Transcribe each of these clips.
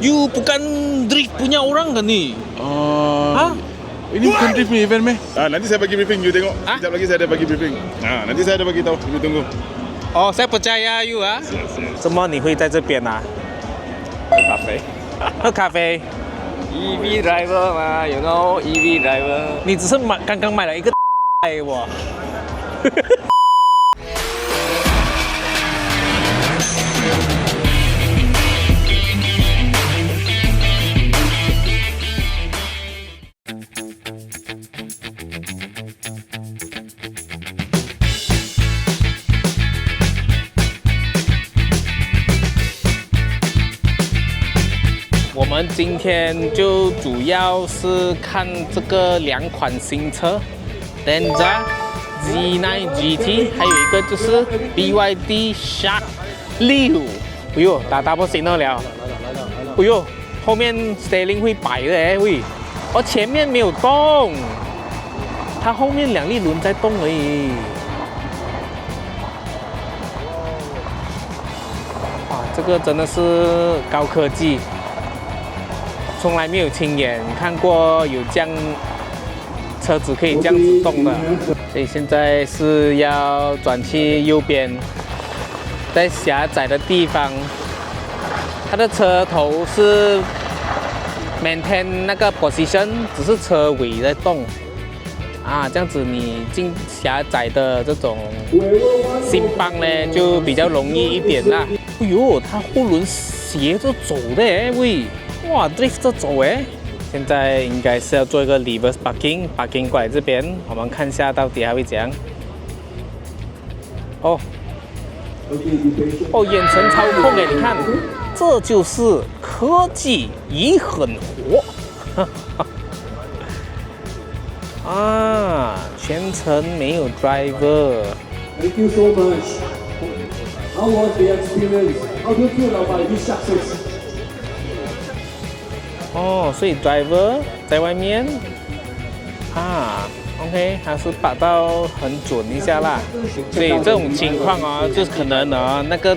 You bukan drift punya orang kan ni? Hah? Ini bukan drift ni event meh? Nanti saya bagi briefing, you tengok. Sekejap lagi saya ada bagi briefing. Nanti saya ada bagi tahu, you tunggu. Oh, saya percaya you啊。怎么你会在这边啊？咖啡。喝咖啡。EV driver 嘛，you know EV driver。你只是刚刚买了一个给我。我们今天就主要是看这个两款新车 ，Denza Z9 GT， 还有一个就是 BYD Shark 6。哎呦，打 double signal 了。哎呦，后面 steering 会摆的哎喂，前面没有动，它后面两粒轮在动而已。哇，这个真的是高科技。从来没有亲眼看过有这样车子可以这样子动的，所以现在是要轉去右邊，在狹窄的地方，它的車頭是 maintain 那個 position， 只是車尾在動啊，這樣子你進狹窄的這種新邦呢就比較容易一點啦。哎呦，它後輪斜着走的哎喂！哇 ，drift 着走哎！現在應該是要做一個 reverse parking 過來這邊，我們看下到底還會怎樣。哦，遠程操控哎，你看，這就是科技也很活。啊，全程沒有 driver。Thank you so much. How was the experience? How do you feel about this success? 哦，所以 driver 在外面啊 ，OK， 還是把到很準一下啦。所以這種情況啊，就是可能啊那個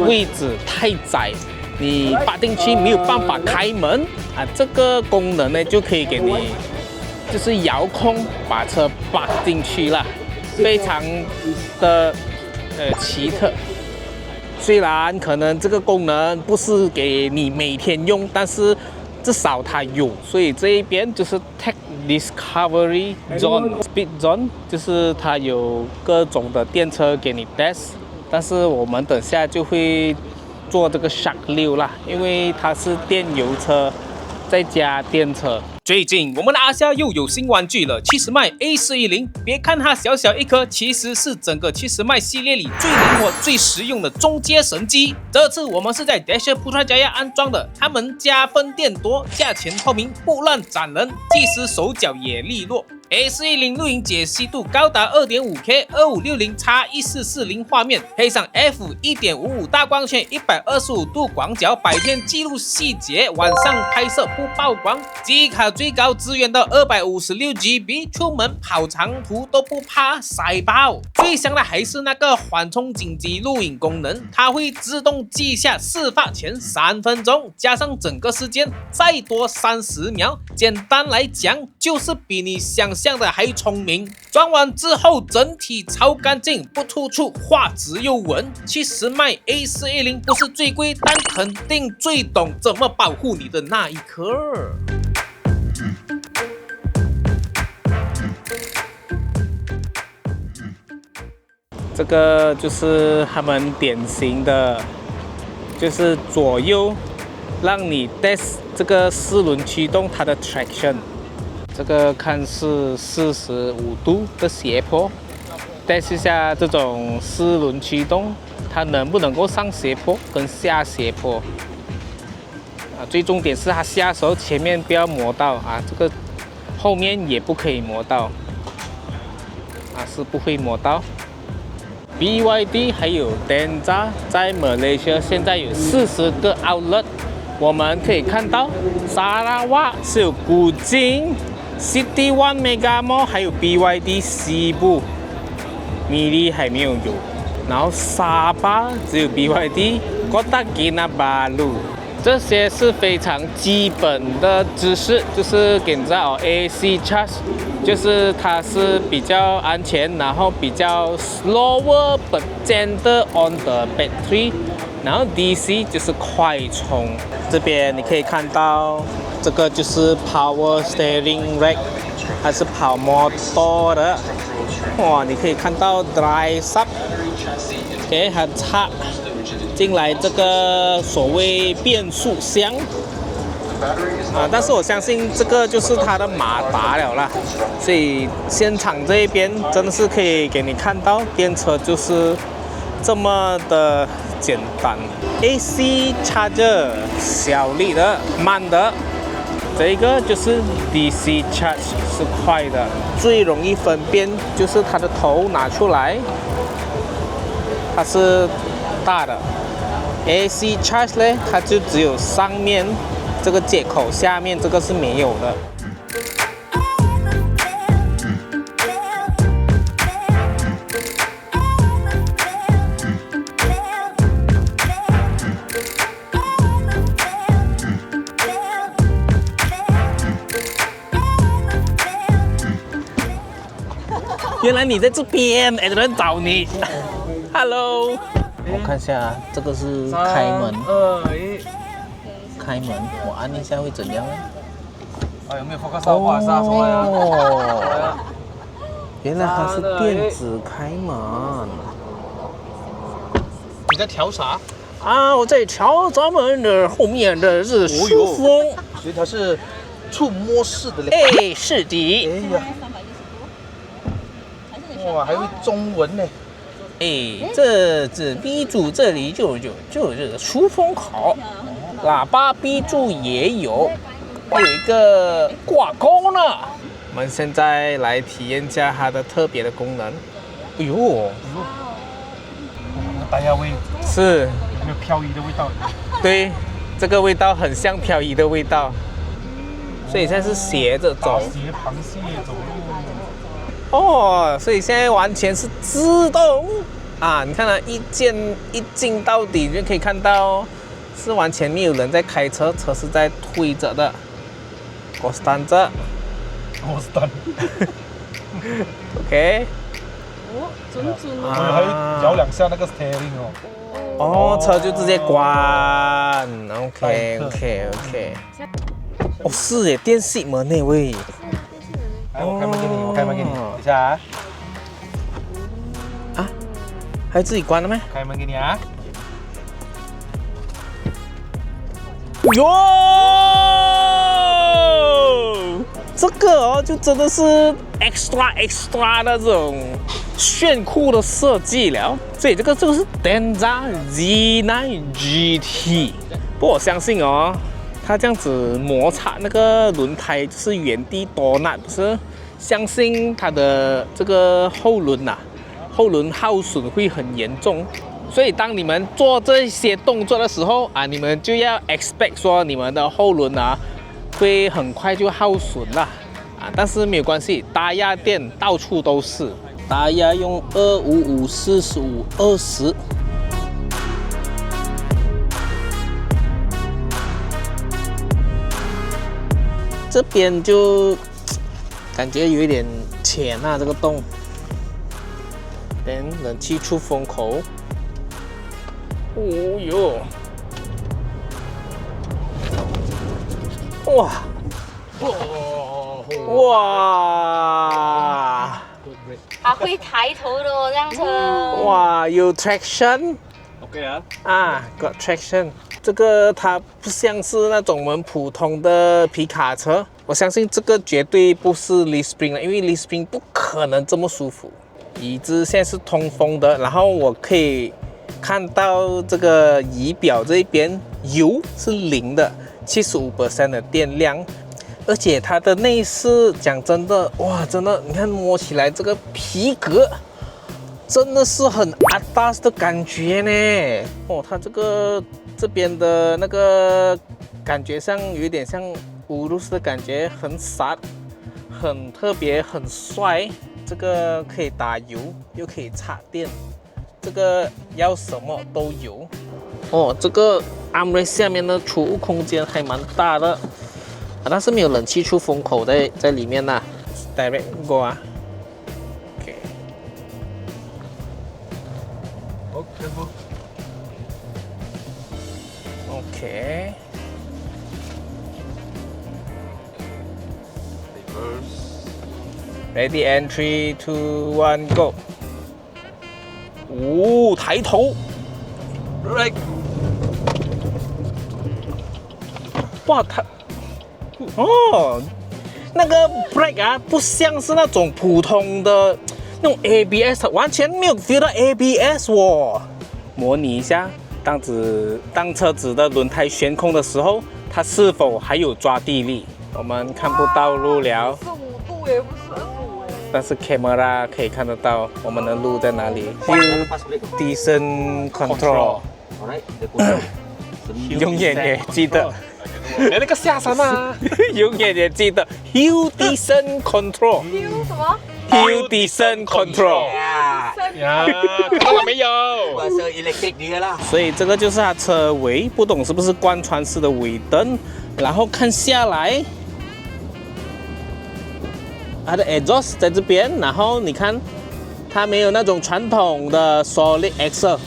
位置太窄，你拔進去沒有辦法開門啊。這個功能呢就可以給你，就是遙控把車拔進去啦，非常的奇特。雖然可能這個功能不是給你每天用，但是至少它有，所以這一邊就是 Tech Discovery Zone、Speed Zone， 就是它有各種的電車給你 test。但是我們等下就會做這個 Shark 6啦，因為它是電油車再加電車。最近我們的阿蝦又有新玩具了，70邁 A410。別看它小小一顆，其實是整個70邁系列裡最靈活、最實用的中階神機。這次我們是在 Dacia Putrajaya 安裝的，他們家分店多，價錢透明，不亂斬人，技師手腳也利落。A410 錄影解析度高達 2.5K 2560x1440 畫面，配上 f1.55 大光圈125度廣角，白天記錄細節，晚上拍攝不曝光。機卡最高支援到256GB， 出門跑長途都不怕曬爆。最香的還是那個緩衝緊急錄影功能，它會自動記下事發前3分鐘，加上整個時間再多30秒。簡單來講，就是比你想象的還聰明。裝完之後整體超乾淨，不突出，畫質又穩。70邁 A410 不是最貴，但肯定最懂怎麼保護你的那一刻。這個就是他們典型的，就是左右讓你 test 這個四輪驅動它的 traction。這個看是45度的斜坡，test 一下這種四輪驅動，它能不能夠上斜坡跟下斜坡。最重點是它下的時候前面不要磨到啊，這個後面也不可以磨到，是不會磨到。BYD 還有 Denza 在 Malaysia 現在有40個 outlet， 我們可以看到沙拉瓦是有古晉、City One Mega Mall， 還有 BYD 西部，米利還沒有，然後沙巴只有 BYD Kota Kinabalu。這些是非常基本的知識，就是給你知道 AC charge， 就是它是比較安全，然後比較 slower but gentle on the battery， 然後 DC 就是快充。這邊你可以看到，這個就是 power steering rack， 它是跑摩托的。哇，你可以看到 drive up，OK， 它插進來這個所謂變速箱啊，但是我相信這個就是它的馬達了啦，所以現場這一邊真的是可以給你看到電車就是這麼的簡單。AC charger 小力的、慢的，這一個就是 DC charge 是快的，最容易分辨就是它的頭拿出來，它是大的。AC charge 呢，它就只有上面這個接口，下面這個是沒有的。原来你在這邊，有人找你。Hello。我看一下，這個是開門。開門，我按一下會怎樣呢？有沒有放個沙發上來啊？原來它是電子開門。你在調啥？啊，我在調咱們的後面的是書風。所以它是觸摸式的嘞。哎，是的。哎呀，哇，還會中文呢。哎，這只 B 柱這裡就這個出風口，喇叭 B 柱也有，還有一個掛鈎呢。我們現在來體驗一下它的特別的功能。哎呦，大家味是有沒有飄移的味道？對，這個味道很像漂移的味道，所以現在是斜着走。斜螃蟹走路。哦，所以現在完全是自動啊！你看它一進到底，你就可以看到是完全沒有人在開車，車是在推着的。我stand着。OK。哦，準準啊！還搖兩下那個 steering 哦。哦，車就直接關。OK。哦，是耶，電熄門那位。來，我開門給你，我開門給你，等一下啊。啊？還自己關了嗎？開門給你啊。喲，這個哦，就真的是 extra 的這種炫酷的設計了。所以這個是 Denza Z9 GT。不過我相信哦。它這樣子摩擦那個輪胎就是原地多難，不是？相信它的這個後輪啊，後輪耗損會很嚴重。所以當你們做這些動作的時候啊，你們就要 expect 說你們的後輪啊會很快就耗損了啊。但是沒有關係，大壓墊到處都是，大壓用255、45、20。這邊就感覺有一點淺啊，這個洞。冷氣出風口。哦喲！哇！哇！它會抬頭的哦，這樣車。哇，有 traction。OK 啊。啊 ，got traction。這個它不像是那種我們普通的皮卡車，我相信這個絕對不是 leaf spring 了，因為 leaf spring 不可能這麼舒服。椅子現在是通風的，然後我可以看到這個儀表這一邊油是0的，75% 的電量，而且它的內飾講真的，哇，真的，你看摸起來這個皮革。真的是很阿達斯的感覺呢。哦，它這邊的那個感覺上有點像烏魯斯的感覺，很閃，很特別，很帥。這個可以打油，又可以插電，這個要什麼都有。哦，這個 armrest 下面的儲物空間還蠻大的，但是沒有冷氣出風口在裡面吶。Direct go 啊。OK。OK。Ready and 3, 2, 1, go。哦，抬頭。Right。哇，那個 brake 啊，不像是那種普通的那種 ABS， 完全沒有 feel 到 ABS 哦。模擬一下，當車子的輪胎懸空的時候，它是否還有抓地力？我們看不到路了。是5度耶，不是25耶。但是 camera 可以看得到我們的路在哪裡。Hill Descent Control。永遠也記得。那個下山啊，永遠也記得 Hill Descent Control。Hill 什麼 ？Hill Descent Control。呀，看到了沒有？我是 electric 的啦。所以這個就是它車尾，不懂是不是貫穿式的尾燈，然後看下來，它的 exhaust 在這邊，然後你看它沒有那種傳統的 solid axle。